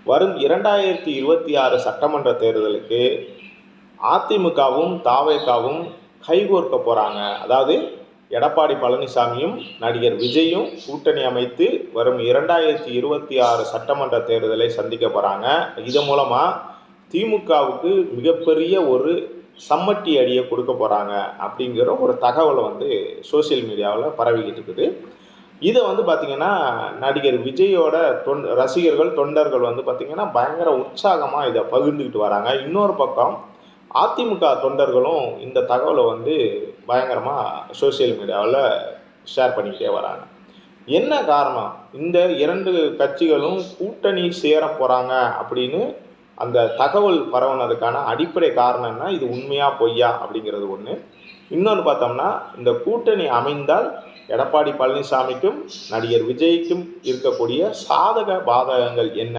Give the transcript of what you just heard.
வரும் 2026 சட்டமன்ற தேர்தலுக்கு அதிமுகவும் தாவேகாவும் கைகோர்க்க போகிறாங்க. அதாவது எடப்பாடி பழனிசாமியும் நடிகர் விஜயும் கூட்டணி அமைத்து வரும் 2026 சட்டமன்ற தேர்தலை சந்திக்க போகிறாங்க. இது மூலமாக திமுகவுக்கு மிகப்பெரிய ஒரு சம்மட்டி அடியை கொடுக்க போகிறாங்க அப்படிங்கிற ஒரு தகவலை சோசியல் மீடியாவில் பரவிக்கிட்டு இருக்குது. இதை பார்த்திங்கன்னா நடிகர் விஜயோட ரசிகர்கள் தொண்டர்கள் பார்த்திங்கன்னா பயங்கர உற்சாகமாக இதை பகிர்ந்துக்கிட்டு வராங்க. இன்னொரு பக்கம் அதிமுக தொண்டர்களும் இந்த தகவலை பயங்கரமாக சோசியல் மீடியாவில் ஷேர் பண்ணிக்கிட்டே வராங்க. என்ன காரணம்? இந்த 2 கட்சிகளும் கூட்டணி சேர போகிறாங்க அப்படின்னு அந்த தகவல் பரவுனதுக்கான அடிப்படை காரணம்னா இது உண்மையா பொய்யா அப்படிங்கிறது ஒன்று. இன்னொன்று பார்த்தோம்னா இந்த கூட்டணி அமைந்தால் எடப்பாடி பழனிசாமிக்கும் நடிகர் விஜய்க்கும் இருக்கக்கூடிய சாதக பாதகங்கள் என்ன